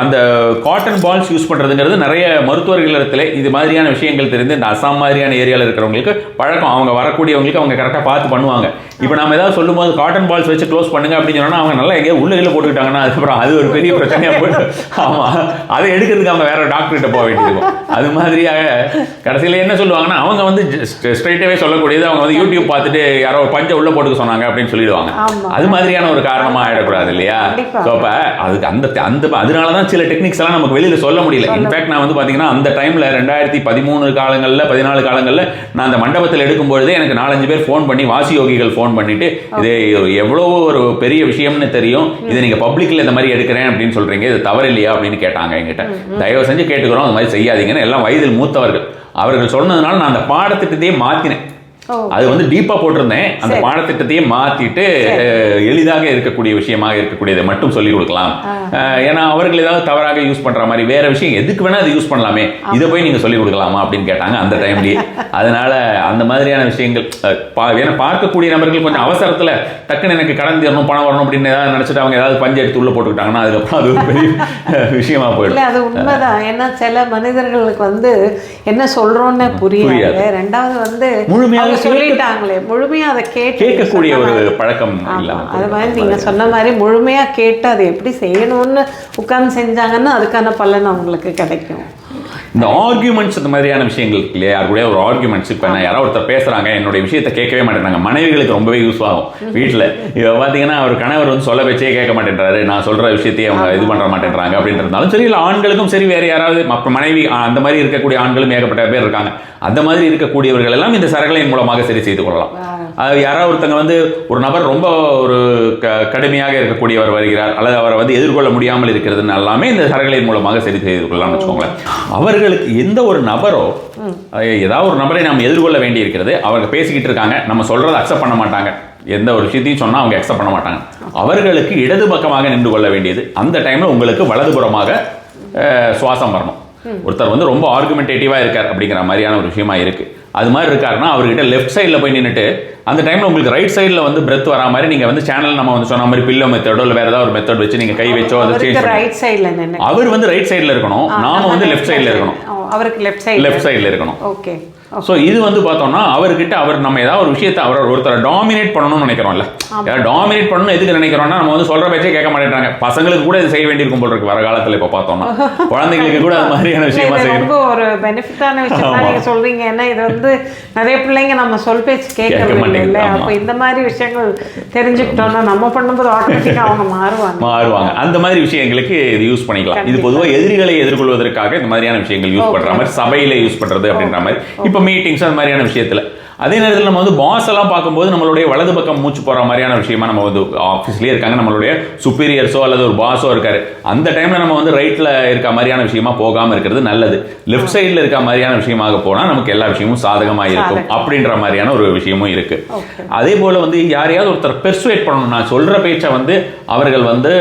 அந்த காட்டன் பால்ஸ் யூஸ் பண்ணுறதுங்கிறது நிறைய மருத்துவர்களிடத்தில் இது மாதிரியான விஷயங்கள் தெரிந்து இந்த அசாம் மாதிரியான ஏரியாவில் இருக்கிறவங்களுக்கு பழக்கம். அவங்க வரக்கூடியவங்களுக்கு அவங்க கரெக்டாக பார்த்து பண்ணுவாங்க. இப்போ நம்ம ஏதாவது சொல்லும்போது காட்டன் பால்ஸ் வச்சு க்ளோஸ் பண்ணுங்க அப்படின்னு சொன்னால் அவங்க நல்லா எங்கேயோ உள்ள போட்டுக்கிட்டாங்கன்னா அதுக்கப்புறம் அது ஒரு பெரிய பிரச்சனையாக போயிட்டு ஆமாம் அதை எடுக்கிறதுக்கு அவங்க வேற டாக்டர்கிட்ட போக வேண்டியிருக்கும். அது மாதிரியாக கடைசியில் என்ன சொல்லுவாங்கன்னா அவங்க வந்து ஸ்ட்ரைட்டாகவே சொல்லக்கூடியது அவங்க வந்து யூடியூப் பார்த்துட்டு யாரோ பஞ்சை உள்ள போட்டுக்க சொன்னாங்க அப்படின்னு சொல்லிடுவாங்க. அது மாதிரியான ஒரு காரணமாக ஆகிடக்கூடாது இல்லையா? ஸோ அப்போ அதுக்கு அந்த அதனால தான் சில டெக்னிக்ஸ் எல்லாம் நமக்கு வெளியில் சொல்ல முடியல. இன்ஃபேக்ட் நான் வந்து பார்த்தீங்கன்னா அந்த டைமில் 2013 காலங்களில் 14 காலங்களில் நான் அந்த மண்டபத்தில் எடுக்கும்பொழுதே எனக்கு 4-5 பேர் ஃபோன் பண்ணி வாசி யோகிகள் ஃபோன் பண்ணிட்டு இது எவ்வளோ ஒரு பெரிய விஷயம்னு தெரியும், இதை நீங்கள் பப்ளிக்கில் இந்த மாதிரி எடுக்கிறேன் அப்படின்னு சொல்கிறீங்க, இது தவறு இல்லையா அப்படின்னு கேட்டாங்க என்கிட்ட. தயவு செஞ்சு கேட்டுக்கிறோம், அந்த மாதிரி செய்யாதீங்கன்னு. எல்லாம் வயதில் மூத்தவர்கள். அவர்கள் சொன்னதுனால நான் அந்த பாடத்திட்டத்தையே மாற்றினேன். அது வந்து டீப்பா போட்டிருந்தேன். அந்த பாடத்திட்டத்தையே மாத்திட்டு எளிதாக இருக்கக்கூடிய விஷயமாக இருக்கக்கூடியதை மட்டும் சொல்லிக் கொடுக்கலாம். ஏன்னா அவர்கள் ஏதாவது தவறாக யூஸ் பண்ற மாதிரி வேற விஷயம் எதுக்கு வேணா அதை யூஸ் பண்ணலாமே, இதை போய் நீங்க சொல்லிக் கொடுக்கலாமா அப்படின்னு கேட்டாங்க அந்த டைம்லயே. அதனால அந்த மாதிரியான விஷயங்கள் ஏன்னா பார்க்கக்கூடிய நபர்கள் கொஞ்சம் அவசரத்துல டக்குன்னு எனக்கு கடன் தரணும், பணம் வரணும் அப்படின்னு ஏதாவது நினைச்சிட்டு அவங்க ஏதாவது பஞ்சு எடுத்து உள்ள போட்டுக்கிட்டாங்கன்னா அதுக்கப்புறம் அது ஒரு பெரிய விஷயமா போயிடும். அது உண்மைதான். ஏன்னா சில மனிதர்களுக்கு வந்து என்ன சொல்றோம்னு புரியாது. ரெண்டாவது வந்து முழுமையாக சொல்லிட்டாங்களே, முழுமையா அதை கேட்கக்கூடிய ஒரு பழக்கம் இல்லாம. அது மாதிரி நீங்க சொன்ன மாதிரி முழுமையா கேட்டு அதை எப்படி செய்யணும்னு உட்கார்ந்து செஞ்சாங்கன்னா அதுக்கான பலன் அவங்களுக்கு கிடைக்கும். இந்த ஆர்கியூமெண்ட்ஸ் இந்த மாதிரியான விஷயங்கள் இருக்கு இல்லையா, யார் கூட ஒரு ஆர்கியூமெண்ட்ஸ். இப்போ நான் யாராவது ஒருத்தர் பேசுறாங்க, என்னுடைய விஷயத்தை கேட்கவே மாட்டேறாங்க. மனைவிகளுக்கு ரொம்பவே யூஸ் ஆகும் வீட்டில். இப்போ பார்த்தீங்கன்னா அவர் கணவர் வந்து சொல்ல வச்சே கேட்க மாட்டேன்றாரு, நான் சொல்ற விஷயத்தையே அவங்க இது பண்ண மாட்டேன்றாங்க அப்படின்றதுனாலும் சரி, இல்லை ஆண்களுக்கும் சரி வேறு யாராவது மனைவி அந்த மாதிரி இருக்கக்கூடிய ஆண்களும் ஏகப்பட்ட பேர் இருக்காங்க. அந்த மாதிரி இருக்கக்கூடியவர்கள் எல்லாம் இந்த சரகளின் மூலமாக சரி செய்து கொள்ளலாம். அது யாராவது ஒருத்தங்க வந்து ஒரு நபர் ரொம்ப ஒரு கடுமையாக இருக்கக்கூடியவர் வருகிறார், அல்லது அவரை வந்து எதிர்கொள்ள முடியாமல் இருக்கிறதுன்னு எல்லாமே இந்த சரகளின் மூலமாக சரி செய்து கொள்ளலாம்னு வச்சுக்கோங்களேன். அவர்களுக்கு எந்த ஒரு நபரோ ஏதாவது ஒரு நபரை நாம் எதிர்கொள்ள வேண்டி இருக்கிறது, அவங்க பேசிக்கிட்டு இருக்காங்க, நம்ம சொல்றதை அக்செப்ட் பண்ண மாட்டாங்க, எந்த ஒரு விஷயத்தையும் சொன்னா அவங்க அக்செப்ட் பண்ண மாட்டாங்க. அவர்களுக்கு இடது பக்கமாக நின்று கொள்ள வேண்டியது. அந்த டைம்ல உங்களுக்கு வலதுபுறமாக சுவாசம் வரணும். ஒருத்தர் வந்து ரொம்ப ஆர்குமெண்டேட்டிவா இருக்கார் அப்படிங்கிற மாதிரியான ஒரு விஷயமா இருக்கு. அது மாதிரி இருக்காருன்னா அவர்கிட்ட லெஃப்ட் சைடில் போய் நின்றுட்டு அந்த டைமில் உங்களுக்கு ரைட் சைடில் வந்து பிரெத் வரா மாதிரி நீங்கள் வந்து சேனல் நம்ம வந்து சொன்ன மாதிரி பில்லோ மெத்தடோ இல்லை வேறு ஏதாவது ஒரு மெத்தட் வச்சு நீங்கள் கை வச்சோ அதை சேஞ்ச் ரைட் சைடில் அவர் வந்து ரைட் சைடில் இருக்கணும், நாம வந்து லெஃப்ட் சைடில் இருக்கணும். அவருக்கு லெஃப்ட் சைடில் இருக்கணும். ஓகே. ஸோ இது வந்து பார்த்தோம்னா அவர்கிட்ட நம்ம ஏதாவது ஒரு விஷயத்தை ஒருத்தரை டாமினேட் பண்ணணும்னு நினைக்கிறோம்ல, டாமினேட் பண்ணணும் எதுக்கு நினைக்கிறோம்னா நம்ம வந்து சொல்ற பேச்சே கேட்க மாட்டேங்கிறாங்க. பசங்களுக்கு கூட இது செய்ய வேண்டியிருக்கும் போல இருக்கு வர காலத்தில். இப்போ பார்த்தோம்னா குழந்தைங்களுக்கு கூட அது மாதிரியான விஷயமா செய்யணும். ஒரு பெனிஃபிட்டான விஷயம் தான் நீங்க சொல்றீங்க. ஏன்னா இது வந்து நிறைய பிள்ளைங்க நம்ம சொல் பேச்சு கேட்க மாட்டேங்கல. அப்போ இந்த மாதிரி விஷயங்கள் தெரிஞ்சுக்கிட்டோம்னா நம்ம பண்ணும்போது ஆட்டோமேட்டிக்காக அவங்க மாறுவாங்க. அந்த மாதிரி விஷயங்களுக்கு இது யூஸ் பண்ணிக்கலாம். இது பொதுவாக எதிரிகளை எதிர்கொள்வதற்காக இந்த மாதிரியான விஷயங்கள் யூஸ் பண்ற மாதிரி, சபையில யூஸ் பண்றது அப்படின்ற மாதிரி, இப்போ மீட்டிங்ஸ் அந்த மாதிரியான விஷயத்துல. அதே நேரத்தில் நம்ம வந்து பாஸ் எல்லாம் பார்க்கும்போது நம்மளுடைய வலது பக்கம் மூச்சு போற மாதிரியான விஷயமா நம்ம வந்து ஆஃபீஸ்லேயே இருக்காங்க, நம்மளுடைய சுப்பீரியர்ஸோ அல்லது ஒரு பாஸோ இருக்காரு, அந்த டைம்ல நம்ம வந்து ரைட்ல இருக்க மாதிரியான விஷயமா போகாம இருக்கிறது நல்லது. லெஃப்ட் சைடில் இருக்க மாதிரியான விஷயமாக போனால் நமக்கு எல்லா விஷயமும் சாதகமாக இருக்கும் அப்படின்ற மாதிரியான ஒரு விஷயமும் இருக்கு. அதே போல வந்து யாரையாவது ஒருத்தர் பெர்சுவேட் பண்ணணும், நான் சொல்ற பேச்சை வந்து அவர்கள் வந்து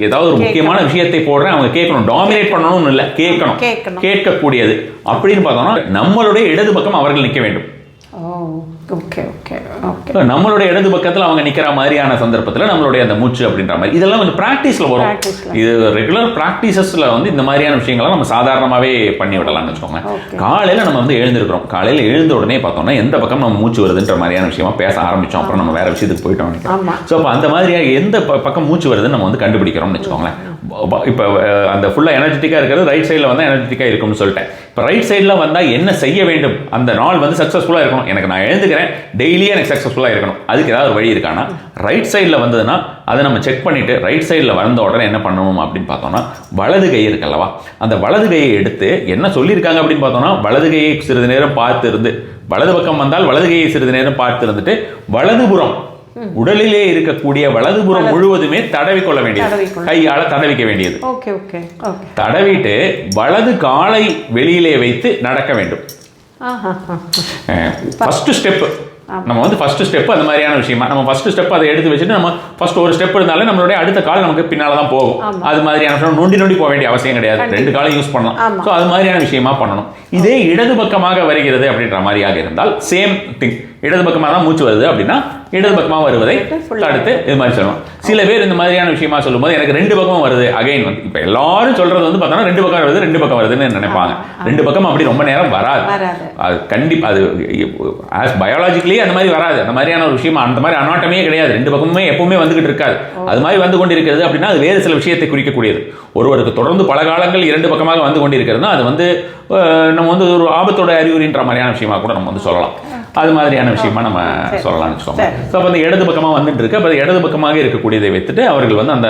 ஏதாவது ஒரு முக்கியமான விஷயத்தை போடுறேன் அவங்க கேட்கணும், டாமினேட் பண்ணணும்னு இல்லை, கேட்கணும், கேட்கக்கூடியது அப்படின்னு பார்த்தோம்னா நம்மளுடைய இடது பக்கம் அவர்கள் நிற்க வேண்டும். ஓ, ஓகே ஓகே ஓகே. நம்மளுடைய இடது பக்கத்தில் அவங்க நிற்கிற மாதிரியான சந்தர்ப்பத்தில் நம்மளுடைய அந்த மூச்சு அப்படின்ற மாதிரி இதெல்லாம் கொஞ்சம் ப்ராக்டிஸில் வரும். இது ரெகுலர் ப்ராக்டிசஸில் வந்து இந்த மாதிரியான விஷயங்கள்லாம் நம்ம சாதாரணமாகவே பண்ணி விடலாம்னு வச்சுக்கோங்க. காலையில் நம்ம வந்து எழுந்திருக்கிறோம், காலையில் எழுந்த உடனே பார்த்தோம்னா எந்த பக்கம் நம்ம மூச்சு வருதுன்ற மாதிரியான விஷயமா பேச ஆரம்பித்தோம், அப்புறம் நம்ம வேற விஷயத்துக்கு போயிட்டோம் நினைக்கிறோம். ஸோ அப்போ அந்த மாதிரியாக எந்த பக்கம் மூச்சு வருதுன்னு நம்ம வந்து கண்டுபிடிக்கிறோம்னு வச்சுக்கோங்களேன். இப்போ அந்த ஃபுல்லாக எனர்ஜெட்டிக்காக இருக்கிறது ரைட் சைடில் வந்தால் எனர்ஜெட்டிக்காக இருக்கும்னு சொல்லிட்டேன். இப்போ ரைட் சைடில் வந்தால் என்ன செய்ய வேண்டும், அந்த நாள் வந்து சக்ஸஸ்ஃபுல்லாக இருக்கணும், எனக்கு நான் எழுந்துக்கிறேன் டெய்லியே எனக்கு சக்ஸஸ்ஃபுல்லாக இருக்கணும், அதுக்கு ஏதாவது ஒரு வழி இருக்கானா? ரைட் சைடில் வந்ததுன்னா அதை நம்ம செக் பண்ணிவிட்டு ரைட் சைடில் வந்த உடனே என்ன பண்ணணும் அப்படின்னு பார்த்தோம்னா, வலது கை இருக்கல்லவா, அந்த வலது கையை எடுத்து என்ன சொல்லியிருக்காங்க அப்படின்னு பார்த்தோம்னா, வலது கையை சிறிது நேரம் பார்த்து இருந்து, வலது பக்கம் வந்தால் வலது கையை சிறிது நேரம் பார்த்து இருந்துட்டு வலதுபுறம் உடலிலே இருக்கக்கூடிய வலதுபுறம் முழுவதுமே தடவி கொள்ள வேண்டியது, கையால தடவிக்க வேண்டியது. தடவிட்டு வலது காலை வெளியிலே வைத்து நடக்க வேண்டும். ஃபர்ஸ்ட் ஸ்டெப் நம்ம வந்து ஃபர்ஸ்ட் ஸ்டெப் அந்த மாதிரியான விஷயமா நம்ம ஃபர்ஸ்ட் ஸ்டெப் அதை எடுத்து வச்சுட்டு நம்ம ஃபர்ஸ்ட் ஒரு ஸ்டெப் இருந்தாலே நம்மளுடைய அடுத்த கால் நமக்கு பின்னால தான் போகும். அது மாதிரியான நொண்டி போக வேண்டிய அவசியம் கிடையாது, 2 காலம் யூஸ் பண்ணலாம். ஸோ அது மாதிரியான விஷயமா பண்ணணும். இதே இடது பக்கமாக வருகிறது அப்படின்ற மாதிரியாக இருந்தால் சேம் திங், இடது பக்கமாக தான் மூச்சு வருது அப்படின்னா இடது பக்கமாக வருவதை தடுத்து இது மாதிரி சொல்லணும். சில பேர் இந்த மாதிரியான விஷயமா சொல்லும்போது எனக்கு 2 பக்கமும் வருது அகைன் வந்து இப்போ எல்லாரும் சொல்றது வந்து பார்த்தோன்னா 2 பக்கம் வருது 2 பக்கம் வருதுன்னு நினைப்பாங்க. 2 பக்கம் அப்படி ரொம்ப நேரம் வராது. அது கண்டிப்பாக அது ஆஸ் பயாலஜிக்கலி அந்த மாதிரி வராது. அந்த மாதிரியான ஒரு விஷயமா அந்த மாதிரி அனாட்டமே கிடையாது. 2 பக்கமுமே எப்பவுமே வந்துகிட்டு இருக்காது. அது மாதிரி வந்து கொண்டு இருக்கிறது அப்படின்னா அது வேறு சில விஷயத்தை குறிக்கக்கூடியது. ஒருவருக்கு தொடர்ந்து பல காலங்கள் 2 பக்கமாக வந்து கொண்டு இருக்கிறதுனா அது வந்து நம்ம வந்து ஒரு ஆபத்தோட அறிகுறின்ற மாதிரியான விஷயமா கூட நம்ம வந்து சொல்லலாம். அது மாதிரியான விஷயமா நம்ம சொல்லலாம்னு வச்சுக்கோங்க. ஸோ அப்போ அந்த இடது பக்கமாக வந்துட்டு இருக்கு. அப்போ இடது பக்கமாக இருக்கக்கூடியதை வைத்துட்டு அவர்கள் வந்து அந்த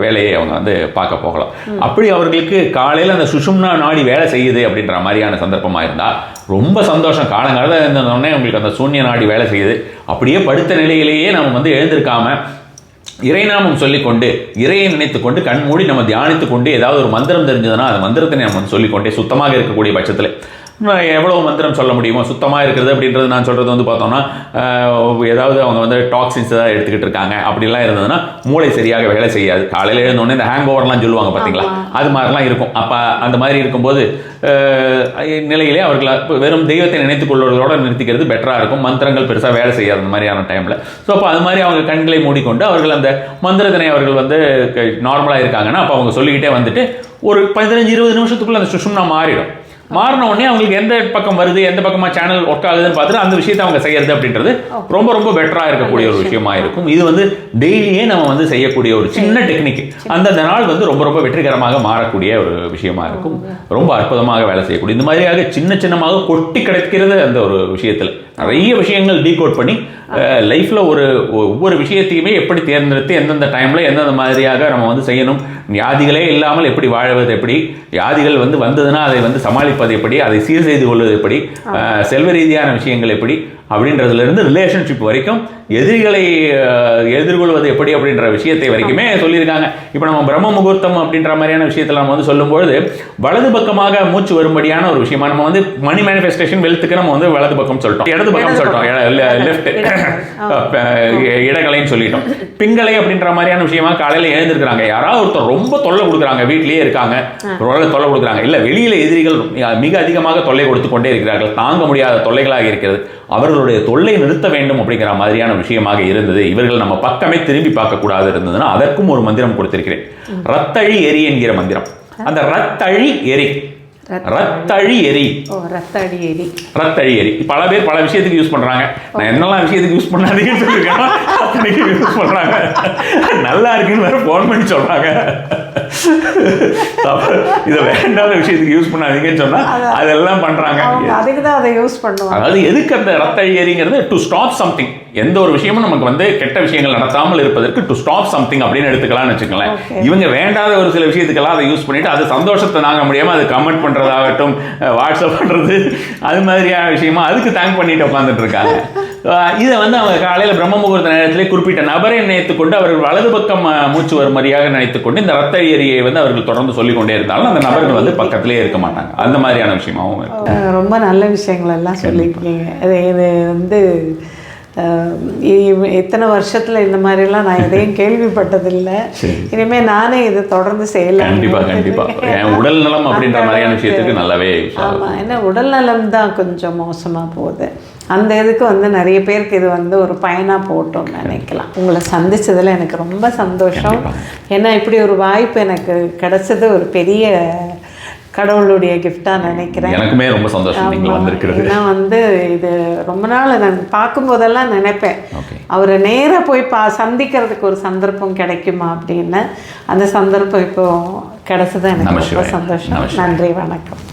வேலையை அவங்க வந்து பார்க்க போகலாம். அப்படி அவர்களுக்கு காலையில் அந்த சுஷும்னா நாடி வேலை செய்யுது அப்படின்ற மாதிரியான சந்தர்ப்பமாக இருந்தால் ரொம்ப சந்தோஷம். காலங்காலத்தில் இருந்தோடனே உங்களுக்கு அந்த சூன்ய நாடி வேலை செய்யுது, அப்படியே படுத்த நிலையிலேயே நம்ம வந்து எழுந்திருக்காம இறைநாமம் சொல்லிக்கொண்டு இறையை நினைத்து கொண்டு கண் மூடி நம்ம தியானித்து கொண்டு ஏதாவது ஒரு மந்திரம் தெரிஞ்சதுன்னா அந்த மந்திரத்தை நம்ம வந்து சொல்லிக்கொண்டே சுத்தமாக இருக்கக்கூடிய பட்சத்தில் எவ்வளோ மந்திரம் சொல்ல முடியுமோ சுத்தமாக இருக்கிறது அப்படின்றது நான் சொல்கிறது வந்து பார்த்தோம்னா ஏதாவது அவங்க வந்து டாக்ஸின்ஸ் தான் எடுத்துக்கிட்டு இருக்காங்க அப்படிலாம் இருந்ததுன்னா மூளை சரியாக வேலை செய்யாது. காலையில் எழுந்தோடனே இந்த ஹேங் ஓவர்லாம் சொல்லுவாங்க பார்த்தீங்களா, அது மாதிரிலாம் இருக்கும். அப்போ அந்த மாதிரி இருக்கும்போது நிலையிலே அவர்கள் வெறும் தெய்வத்தை நினைத்துக் கொள்வதோடு நிறுத்திக்கிறது பெட்டராக இருக்கும். மந்திரங்கள் பெருசாக வேலை செய்யாது அந்த மாதிரியான டைமில். ஸோ அப்போ அது மாதிரி அவங்க கண்களை மூடிக்கொண்டு அவர்கள் அந்த மந்திரத்தினை அவர்கள் வந்து நார்மலாக இருக்காங்கன்னா அப்போ அவங்க சொல்லிக்கிட்டே வந்துட்டு ஒரு 15-20 நிமிஷத்துக்குள்ள அந்த சுஷும்னா மாறின உடனே அவங்களுக்கு எந்த பக்கம் வருது எந்த பக்கமாக சேனல் ஒர்க் ஆகுதுன்னு பார்த்துட்டு அந்த விஷயத்தை அவங்க செய்யறது அப்படின்றது ரொம்ப ரொம்ப பெட்டராக இருக்கக்கூடிய ஒரு விஷயமா இருக்கும். இது வந்து டெய்லியே நம்ம வந்து செய்யக்கூடிய ஒரு சின்ன டெக்னிக் அந்தந்த நாள் வந்து ரொம்ப ரொம்ப வெற்றிகரமாக மாறக்கூடிய ஒரு விஷயமா இருக்கும். ரொம்ப அற்புதமாக வேலை செய்யக்கூடிய இந்த மாதிரியாக சின்னமாக கொட்டி கிடைக்கிறது அந்த ஒரு விஷயத்தில் நிறைய விஷயங்கள் டீகோட் பண்ணி லைஃப்பில் ஒவ்வொரு விஷயத்தையுமே எப்படி தேர்ந்தெடுத்து எந்தெந்த டைமில் எந்தெந்த மாதிரியாக நம்ம வந்து செய்யணும், வியாதிகளே இல்லாமல் எப்படி வாழுவது, எப்படி வியாதிகள் வந்து வந்ததுன்னா அதை வந்து சமாளிப்பது எப்படி, அதை சீர் செய்து கொள்வது எப்படி, செல்வ ரீதியான விஷயங்கள் எப்படி அப்படின்றதுலேருந்து ரிலேஷன்ஷிப் வரைக்கும் எதிரிகளை எதிர்கொள்வது எப்படி அப்படின்ற விஷயத்தை வரைக்குமே சொல்லியிருக்காங்க. இப்போ நம்ம பிரம்ம முகூர்த்தம் அப்படின்ற மாதிரியான விஷயத்தில் நம்ம வந்து சொல்லும்பொழுது வலது பக்கமாக மூச்சு வரும்படியான ஒரு விஷயமா நம்ம வந்து மணி மேனிஃபெஸ்டேஷன் வெல்த்துக்கு நம்ம வந்து வலது பக்கம் சொல்லிட்டோம், இடது பக்கம் சொல்லிட்டோம், லெஃப்ட் இடகலைன்னு சொல்லிட்டோம். பிங்களை அப்படின்ற மாதிரியான விஷயமா காலையில் எழுந்திருக்கிறாங்க, யாராவது ஒருத்தர் ரொம்ப தொல்லை கொடுக்குறாங்க, வீட்டிலேயே இருக்காங்க தொல்லை கொடுக்குறாங்க, இல்லை வெளியில் எதிரிகள் மிக அதிகமாக தொல்லை கொடுத்து கொண்டே இருக்கிறார்கள், தாங்க முடியாத தொல்லைகளாக இருக்கிறது, அவர்களுடைய தொல்லை நிறுத்த வேண்டும் அப்படிங்கிற மாதிரியான விஷயமாக இருந்தது. இவர்கள் நம்ம பக்கமே திரும்பி பார்க்கக்கூடாது இருந்ததுன்னா அதற்கும் ஒரு மந்திரம் கொடுத்திருக்கிறேன், ரத்தழி எரி என்கிற மந்திரம். அந்த ரத்தழி எரி பல பேர் பல விஷயத்துக்கு யூஸ் பண்றாங்க. நான் என்னெல்லாம் விஷயத்துக்கு யூஸ் பண்ணாதீங்கன்னு சொல்லிருக்கேன், யூஸ் பண்றாங்க, நல்லா இருக்குன்னு வேற போன் பண்ணி சொல்றாங்க. இதை வேண்டாத விஷயத்துக்கு யூஸ் பண்ணாதீங்கன்னு சொன்னா அதெல்லாம் பண்றாங்க. அதாவது எதுக்கு அந்த ரத்தழி எரிங்கிறது, டு ஸ்டாப் சம்திங். எந்த ஒரு விஷயமும் நமக்கு வந்து கெட்ட விஷயங்கள் நடத்தாமல் இருப்பதற்கு டு ஸ்டாப் சம்திங் அப்படின்னு எடுத்துக்கலாம்னு வச்சுக்கோங்களேன். இவங்க வேண்டாத ஒரு சில விஷயத்துக்கெல்லாம் அதை யூஸ் பண்ணிட்டு அது சந்தோஷத்தை தாங்க முடியாமல் அது கமெண்ட் பண்றதாகட்டும், வாட்ஸ்அப் பண்றது, அது மாதிரியான விஷயமா அதுக்கு தேங்க் பண்ணிட்டு உட்காந்துட்டு இருக்காங்க. இதை வந்து அவங்க காலையில் பிரம்ம முகூர்த்த நேரத்திலே குறிப்பிட்ட நபரை நினைத்துக்கொண்டு அவர்கள் வலது பக்கம் மூச்சு வரும்படியாக நினைத்துக்கொண்டு இந்த ரத்த எரியை வந்து அவர்கள் தொடர்ந்து சொல்லிக்கொண்டே இருந்தாலும் அந்த நபர்கள் வந்து பக்கத்திலே இருக்க மாட்டாங்க. அந்த மாதிரியான விஷயமாகவும் ரொம்ப நல்ல விஷயங்கள் எல்லாம் சொல்லியிருக்கீங்க. இது வந்து இத்தனை வருஷத்தில் இந்த மாதிரிலாம் நான் எதையும் கேள்விப்பட்டதில்லை. இனிமேல் நானே இதை தொடர்ந்து செய்யலாம். கண்டிப்பாக உடல் நலம் அப்படின்ற மாதிரியான விஷயத்துக்கு நல்லாவே. ஆமாம், ஏன்னா உடல் நலம் தான் கொஞ்சம் மோசமாக போகுது. அந்த இதுக்கு வந்து நிறைய பேருக்கு இது வந்து ஒரு பயனாக போட்டோம்னு நினைக்கலாம். உங்களை சந்தித்ததில் எனக்கு ரொம்ப சந்தோஷம். ஏன்னா இப்படி ஒரு வாய்ப்பு எனக்கு கிடைச்சது ஒரு பெரிய கடவுளுடைய கிஃப்டாக நினைக்கிறேன். எனக்குமே ரொம்ப சந்தோஷம் நீங்கள் வந்திருக்கிறது. ஏன்னா வந்து இது ரொம்ப நாள் நான் பார்க்கும்போதெல்லாம் நினைப்பேன், அவரை நேராக போய் சந்திக்கிறதுக்கு ஒரு சந்தர்ப்பம் கிடைக்குமா அப்படின்னு. அந்த சந்தர்ப்பம் இப்போ கிடைச்சது எனக்கு ரொம்ப சந்தோஷம். நன்றி, வணக்கம்.